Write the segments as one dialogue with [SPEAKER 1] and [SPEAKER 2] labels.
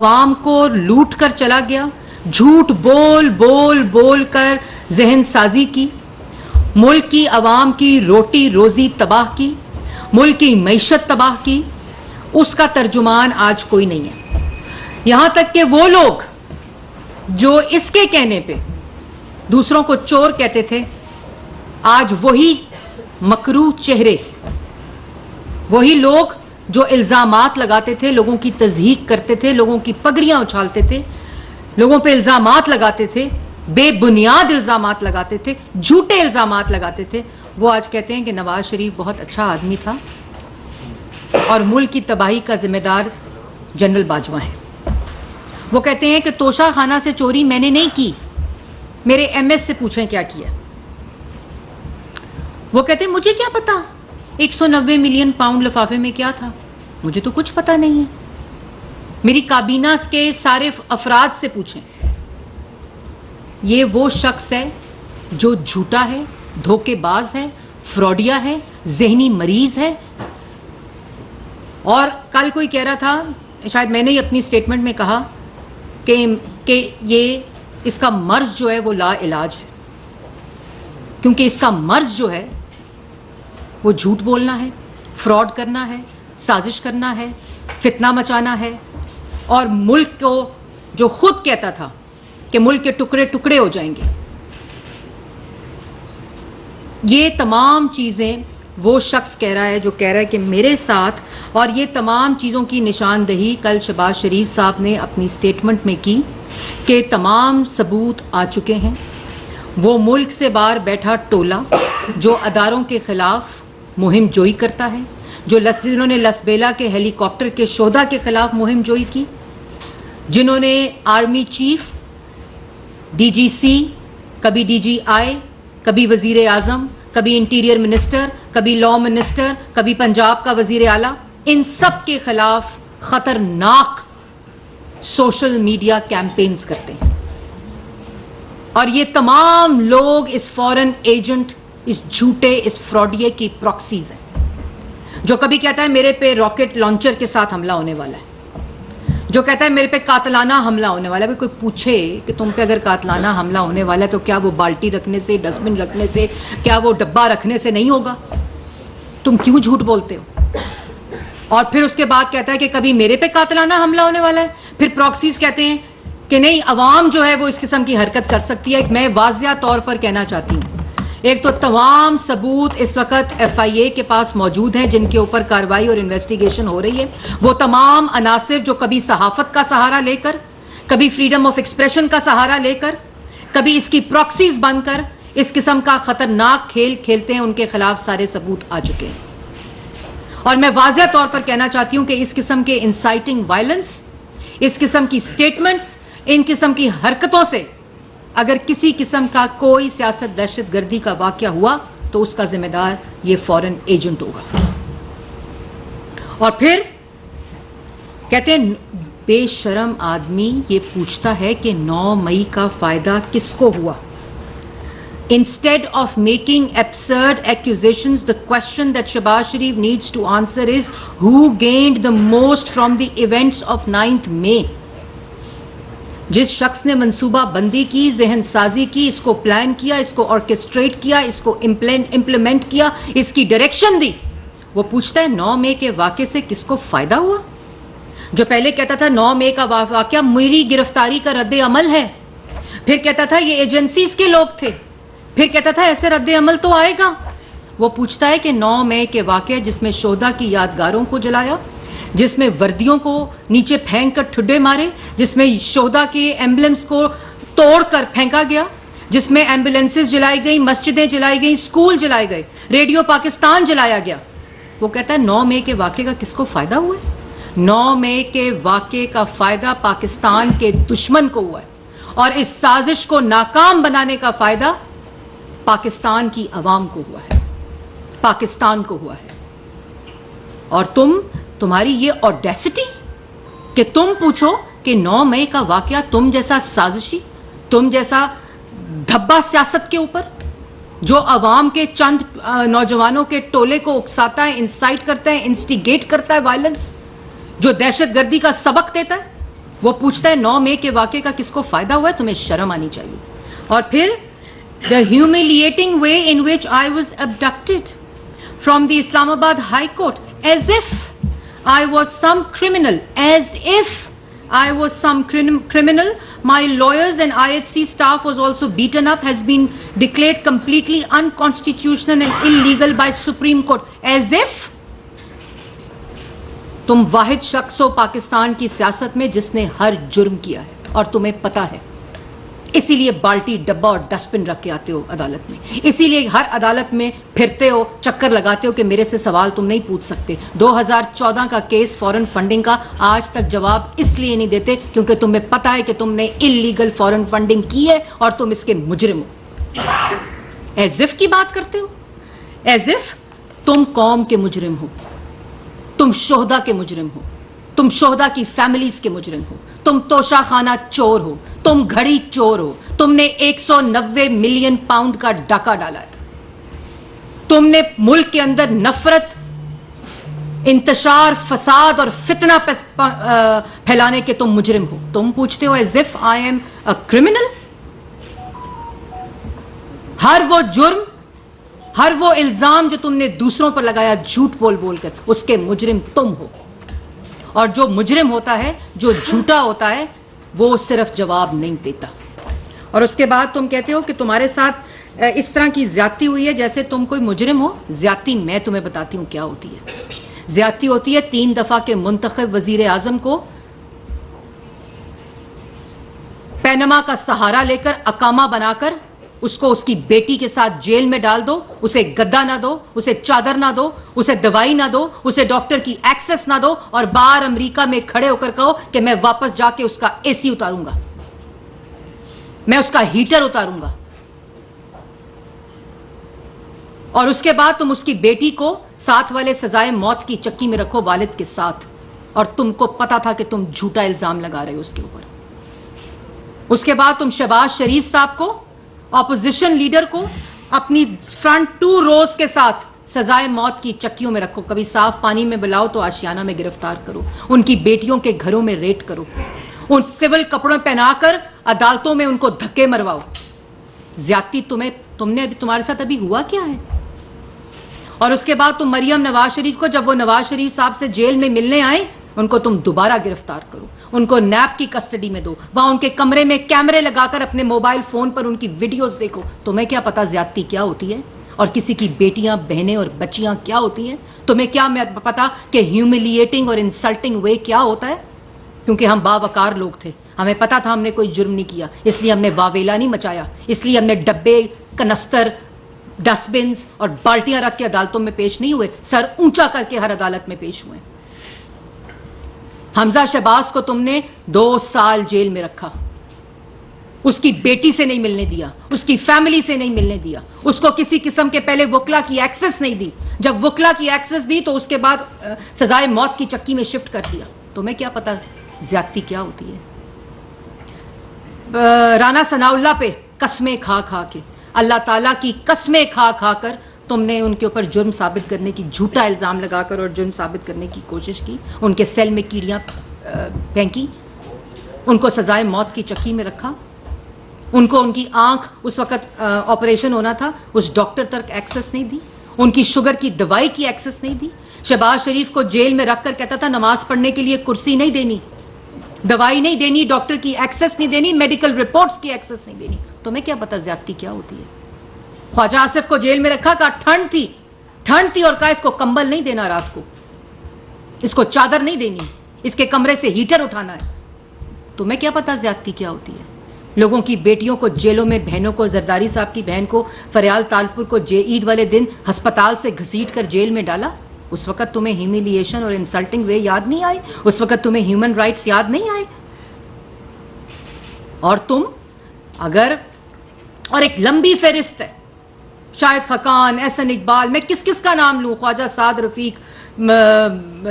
[SPEAKER 1] عوام کو لوٹ کر چلا گیا, جھوٹ بول بول بول کر ذہن سازی کی, ملک کی عوام کی روٹی روزی تباہ کی, ملک کی معیشت تباہ کی. اس کا ترجمان آج کوئی نہیں ہے. یہاں تک کہ وہ لوگ جو اس کے کہنے پہ دوسروں کو چور کہتے تھے, آج وہی مکروہ چہرے, وہی لوگ جو الزامات لگاتے تھے, لوگوں کی تضحیق کرتے تھے, لوگوں کی پگڑیاں اچھالتے تھے, لوگوں پہ الزامات لگاتے تھے, بے بنیاد الزامات لگاتے تھے, جھوٹے الزامات لگاتے تھے, وہ آج کہتے ہیں کہ نواز شریف بہت اچھا آدمی تھا اور ملک کی تباہی کا ذمہ دار جنرل باجوہ ہے. وہ کہتے ہیں کہ توشہ خانہ سے چوری میں نے نہیں کی, میرے ایم ایس سے پوچھیں کیا کیا. وہ کہتے ہیں مجھے کیا پتا 190 ملین پاؤنڈ لفافے میں کیا تھا, مجھے تو کچھ پتا نہیں ہے, میری کابینہ کے سارے افراد سے پوچھیں. یہ وہ شخص ہے جو جھوٹا ہے, دھوکے باز ہے, فراڈیا ہے, ذہنی مریض ہے. اور کل کوئی کہہ رہا تھا, شاید میں نے ہی اپنی سٹیٹمنٹ میں کہا کہ یہ اس کا مرض جو ہے وہ لا علاج ہے, کیونکہ اس کا مرض جو ہے وہ جھوٹ بولنا ہے, فراڈ کرنا ہے, سازش کرنا ہے, فتنہ مچانا ہے, اور ملک کو جو خود کہتا تھا کہ ملک کے ٹکڑے ٹکڑے ہو جائیں گے. یہ تمام چیزیں وہ شخص کہہ رہا ہے جو کہہ رہا ہے کہ میرے ساتھ, اور یہ تمام چیزوں کی نشاندہی کل شہباز شریف صاحب نے اپنی سٹیٹمنٹ میں کی کہ تمام ثبوت آ چکے ہیں. وہ ملک سے باہر بیٹھا ٹولہ جو اداروں کے خلاف مہم جوئی کرتا ہے, جنہوں نے لسبیلا کے ہیلی کاپٹر کے شہداء کے خلاف مہم جوئی کی, جنہوں نے آرمی چیف, ڈی جی سی, کبھی ڈی جی آئی, کبھی وزیر اعظم, کبھی انٹیریئر منسٹر, کبھی لا منسٹر, کبھی پنجاب کا وزیر اعلیٰ, ان سب کے خلاف خطرناک سوشل میڈیا کیمپینز کرتے ہیں. اور یہ تمام لوگ اس فورن ایجنٹ, اس جھوٹے, اس فراڈیے کی پراکسیز ہیں. جو کبھی کہتا ہے میرے پہ راکٹ لانچر کے ساتھ حملہ ہونے والا ہے, جو کہتا ہے میرے پہ قاتلانہ حملہ ہونے والا ہے. کوئی پوچھے کہ تم پہ اگر قاتلانہ حملہ ہونے والا ہے تو کیا وہ بالٹی رکھنے سے, ڈسٹ بن رکھنے سے, کیا وہ ڈبہ رکھنے سے نہیں ہوگا؟ تم کیوں جھوٹ بولتے ہو؟ اور پھر اس کے بعد کہتا ہے کہ کبھی میرے پہ قاتلانہ حملہ ہونے والا ہے. پھر پراکسیز کہتے ہیں کہ نہیں, عوام جو ہے وہ اس قسم کی حرکت کر سکتی ہے. میں واضح طور پر کہنا چاہتی ہوں, ایک تو تمام ثبوت اس وقت ایف آئی اے کے پاس موجود ہیں جن کے اوپر کارروائی اور انویسٹیگیشن ہو رہی ہے. وہ تمام عناصر جو کبھی صحافت کا سہارا لے کر, کبھی فریڈم آف ایکسپریشن کا سہارا لے کر, کبھی اس کی پراکسیز بن کر اس قسم کا خطرناک کھیل کھیلتے ہیں, ان کے خلاف سارے ثبوت آ چکے ہیں. اور میں واضح طور پر کہنا چاہتی ہوں کہ اس قسم کے انسائٹنگ وائلنس, اس قسم کی سٹیٹمنٹس, ان قسم کی حرکتوں سے اگر کسی قسم کا کوئی سیاست دہشت گردی کا واقعہ ہوا تو اس کا ذمہ دار یہ فورن ایجنٹ ہوگا. اور پھر کہتے ہیں بے شرم آدمی یہ پوچھتا ہے کہ 9 مئی کا فائدہ کس کو ہوا. Instead of making absurd accusations, the question that Shehbaz Sharif needs to answer is who gained the most from the events of 9th May. جس شخص نے منصوبہ بندی کی, ذہن سازی کی, اس کو پلان کیا, اس کو آرکیسٹریٹ کیا, اس کو امپلیمنٹ کیا, اس کی ڈائریکشن دی, وہ پوچھتا ہے 9 مئی کے واقعے سے کس کو فائدہ ہوا. جو پہلے کہتا تھا 9 مئی کا واقعہ میری گرفتاری کا رد عمل ہے, پھر کہتا تھا یہ ایجنسیز کے لوگ تھے, پھر کہتا تھا ایسے رد عمل تو آئے گا. وہ پوچھتا ہے کہ 9 مئی کے واقعے جس میں شہداء کی یادگاروں کو جلایا, جس میں وردیوں کو نیچے پھینک کر ٹھڈے مارے, جس میں شہداء کے ایمبلمس کو توڑ کر پھینکا گیا, جس میں ایمبولینسز جلائی گئیں, مسجدیں جلائی گئیں, اسکول جلائے گئے, ریڈیو پاکستان جلایا گیا. وہ کہتا ہے 9 مئی کے واقعے کا کس کو فائدہ ہوا ہے؟ 9 مئی کے واقعے کا فائدہ پاکستان کے دشمن کو ہوا ہے, اور اس سازش کو ناکام بنانے کا فائدہ پاکستان کی عوام کو ہوا ہے, پاکستان کو ہوا ہے. اور تمہاری یہ اوڈیسٹی کہ تم پوچھو کہ 9 مئی کا واقعہ تم جیسا سازشی, تم جیسا دھبا سیاست کے اوپر جو عوام کے چند نوجوانوں کے ٹولے کو اکساتا ہے, انسائٹ کرتا ہے, انسٹیگیٹ کرتا ہے وائلنس, جو دہشت گردی کا سبق دیتا ہے, وہ پوچھتا ہے 9 مئی کے واقعے کا کس کو فائدہ ہوا ہے؟ تمہیں شرم آنی چاہیے. اور پھر the humiliating way in which I was abducted from the Islamabad High Court, as if I was some criminal, as if I was some criminal. My lawyers and IHC staff was also beaten up, has been declared completely unconstitutional and illegal by Supreme Court. As if تم واحد شخص ہو پاکستان کی سیاست میں جس نے ہر جرم کیا ہے اور تمہیں پتہ ہے. اسی لیے بالٹی ڈبہ اور ڈسٹ بن رکھ کے آتے ہو عدالت میں, اسی لیے ہر عدالت میں پھرتے ہو, چکر لگاتے ہو کہ میرے سے سوال تم نہیں پوچھ سکتے. 2014 کا کیس فورن فنڈنگ کا آج تک جواب اس لیے نہیں دیتے کیونکہ تمہیں پتہ ہے کہ تم نے انلیگل فورن فنڈنگ کی ہے اور تم اس کے مجرم ہو. ایز اف کی بات کرتے ہو, ایز اف تم قوم کے مجرم ہو, تم شہدا کے مجرم ہو, تم شہدا کی فیملیز کے مجرم ہو, تم توشہ خانہ چور ہو, تم گھڑی چور ہو, تم نے 190 ملین پاؤنڈ کا ڈاکہ ڈالا ہے, تم نے ملک کے اندر نفرت, انتشار, فساد اور فتنہ پھیلانے کے تم مجرم ہو. تم پوچھتے ہو as if I am a criminal. ہر وہ جرم, ہر وہ الزام جو تم نے دوسروں پر لگایا جھوٹ بول بول کر, اس کے مجرم تم ہو. اور جو مجرم ہوتا ہے, جو جھوٹا ہوتا ہے, وہ صرف جواب نہیں دیتا. اور اس کے بعد تم کہتے ہو کہ تمہارے ساتھ اس طرح کی زیادتی ہوئی ہے جیسے تم کوئی مجرم ہو. زیادتی میں تمہیں بتاتی ہوں کیا ہوتی ہے. زیادتی ہوتی ہے 3 دفعہ کے منتخب وزیر اعظم کو پینما کا سہارا لے کر اقامہ بنا کر اس کو اس کی بیٹی کے ساتھ جیل میں ڈال دو, اسے گدا نہ دو, اسے چادر نہ دو, اسے دوائی نہ دو, اسے ڈاکٹر کی ایکسس نہ دو, اور باہر امریکہ میں کھڑے ہو کر کہو کہ میں واپس جا کے اس کا اے سی اتاروں گا, میں اس کا ہیٹر اتاروں گا. اور اس کے بعد تم اس کی بیٹی کو ساتھ والے سزائے موت کی چکی میں رکھو والد کے ساتھ, اور تم کو پتا تھا کہ تم جھوٹا الزام لگا رہے ہو اس کے اوپر. اس کے بعد تم شہباز شریف صاحب کو, اپوزیشن لیڈر کو, اپنی فرنٹ 2 روز کے ساتھ سزائے موت کی چکیوں میں رکھو. کبھی صاف پانی میں بلاؤ تو آشیانہ میں گرفتار کرو, ان کی بیٹیوں کے گھروں میں ریڈ کرو, ان سول کپڑوں پہنا کر عدالتوں میں ان کو دھکے مرواؤ. زیادتی تم نے تمہارے ساتھ ابھی ہوا کیا ہے؟ اور اس کے بعد تم مریم نواز شریف کو, جب وہ نواز شریف صاحب سے جیل میں ملنے آئے, ان کو تم دوبارہ گرفتار کرو, ان کو نیب کی کسٹڈی میں دو, وہاں ان کے کمرے میں کیمرے لگا کر اپنے موبائل فون پر ان کی ویڈیوز دیکھو. تمہیں کیا پتا زیادتی کیا ہوتی ہے اور کسی کی بیٹیاں, بہنیں اور بچیاں کیا ہوتی ہیں؟ تمہیں کیا پتا کہ ہیوملیٹنگ اور انسلٹنگ وے کیا ہوتا ہے؟ کیونکہ ہم باوقار لوگ تھے, ہمیں پتا تھا ہم نے کوئی جرم نہیں کیا, اس لیے ہم نے واویلا نہیں مچایا, اس لیے ہم نے ڈبے, کنستر, ڈسٹ بنس اور بالٹیاں رکھ کے عدالتوں میں پیش نہیں ہوئے, سر اونچا کر کے ہر عدالت میں پیش ہوئے. حمزہ شہباز کو تم نے 2 سال جیل میں رکھا, اس کی بیٹی سے نہیں ملنے دیا, اس کی فیملی سے نہیں ملنے دیا, اس کو کسی قسم کے پہلے وکلا کی ایکسس نہیں دی, جب وکلا کی ایکسس دی تو اس کے بعد سزائے موت کی چکی میں شفٹ کر دیا. تمہیں کیا پتا زیادتی کیا ہوتی ہے؟ رانا ثناء اللہ پہ قسمیں کھا کھا کے, اللہ تعالیٰ کی قسمیں کھا کھا کر تم نے ان کے اوپر جرم ثابت کرنے کی, جھوٹا الزام لگا کر اور جرم ثابت کرنے کی کوشش کی, ان کے سیل میں کیڑیاں پھینکی, ان کو سزائے موت کی چکی میں رکھا, ان کو ان کی آنکھ اس وقت آپریشن ہونا تھا, اس ڈاکٹر تک ایکسس نہیں دی, ان کی شوگر کی دوائی کی ایکسس نہیں دی. شہباز شریف کو جیل میں رکھ کر کہتا تھا نماز پڑھنے کے لیے کرسی نہیں دینی, دوائی نہیں دینی, ڈاکٹر کی ایکسس نہیں دینی, میڈیکل رپورٹس کی ایکسس نہیں دینی. تمہیں کیا پتا زیادتی کیا ہوتی ہے؟ خواجہ آصف کو جیل میں رکھا, کہا ٹھنڈ تھی اور کہا اس کو کمبل نہیں دینا رات کو, اس کو چادر نہیں دینی, اس کے کمرے سے ہیٹر اٹھانا ہے. تمہیں کیا پتا زیادتی کیا ہوتی ہے؟ لوگوں کی بیٹیوں کو جیلوں میں, بہنوں کو, زرداری صاحب کی بہن کو فریال تالپور کو عید والے دن ہسپتال سے گھسیٹ کر جیل میں ڈالا. اس وقت تمہیں ہیوملیشن اور انسلٹنگ وے یاد نہیں آئے؟ اس وقت تمہیں ہیومن رائٹس یاد نہیں آئے؟ اور تم اگر, اور ایک لمبی فہرست ہے, شاہد خاقان, احسن اقبال, میں کس کس کا نام لوں, خواجہ سعد رفیق,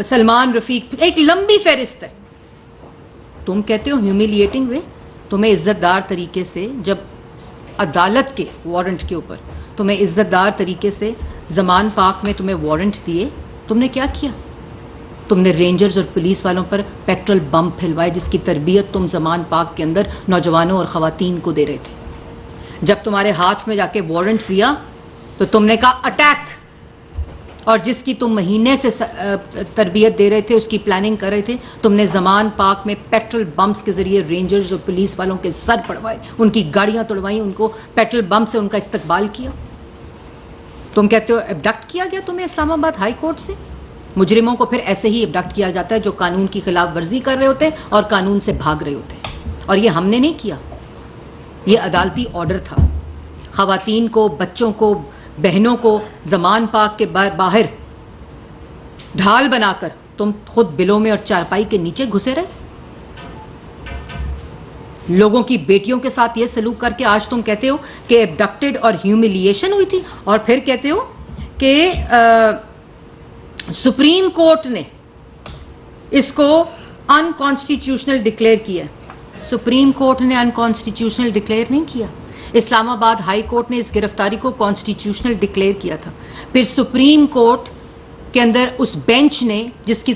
[SPEAKER 1] سلمان رفیق, ایک لمبی فہرست ہے. تم کہتے ہو ہیوملیٹنگ وے. تمہیں عزت دار طریقے سے, جب عدالت کے وارنٹ کے اوپر تمہیں عزت دار طریقے سے زمان پاک میں تمہیں وارنٹ دیے, تم نے کیا کیا؟ تم نے رینجرز اور پولیس والوں پر پیٹرول بم پھلوائے جس کی تربیت تم زمان پاک کے اندر نوجوانوں اور خواتین کو دے رہے تھے. جب تمہارے ہاتھ میں جا کے وارنٹ دیا تو تم نے کہا اٹیک, اور جس کی تم مہینے سے تربیت دے رہے تھے, اس کی پلاننگ کر رہے تھے, تم نے زمان پاک میں پیٹرول بمز کے ذریعے رینجرز اور پولیس والوں کے سر پڑوائے, ان کی گاڑیاں توڑوائیں, ان کو پیٹرول بم سے ان کا استقبال کیا. تم کہتے ہو ابڈکٹ کیا گیا تمہیں اسلام آباد ہائی کورٹ سے. مجرموں کو پھر ایسے ہی ابڈکٹ کیا جاتا ہے جو قانون کی خلاف ورزی کر رہے ہوتے ہیں اور قانون سے بھاگ رہے ہوتے ہیں. اور یہ ہم نے نہیں کیا, یہ عدالتی آرڈر تھا. خواتین کو, بچوں کو, بہنوں کو زمان پاک کے باہر ڈھال بنا کر تم خود بلوں میں اور چارپائی کے نیچے گھسے رہے. لوگوں کی بیٹیوں کے ساتھ یہ سلوک کر کے آج تم کہتے ہو کہ ابڈکٹڈ اور ہیوملیشن ہوئی تھی, اور پھر کہتے ہو کہ سپریم کورٹ نے اس کو انکانسٹیٹیوشنل ڈکلیئر کیا. سپریم کورٹ نے انکانسٹیٹیوشنل ڈکلیئر نہیں کیا. اسلام آباد ہائی کورٹ نے اس گرفتاری کو کانسٹیٹیوشنل ڈکلیئر کیا تھا. پھر سپریم کورٹ کے اندر اس بینچ نے جس کی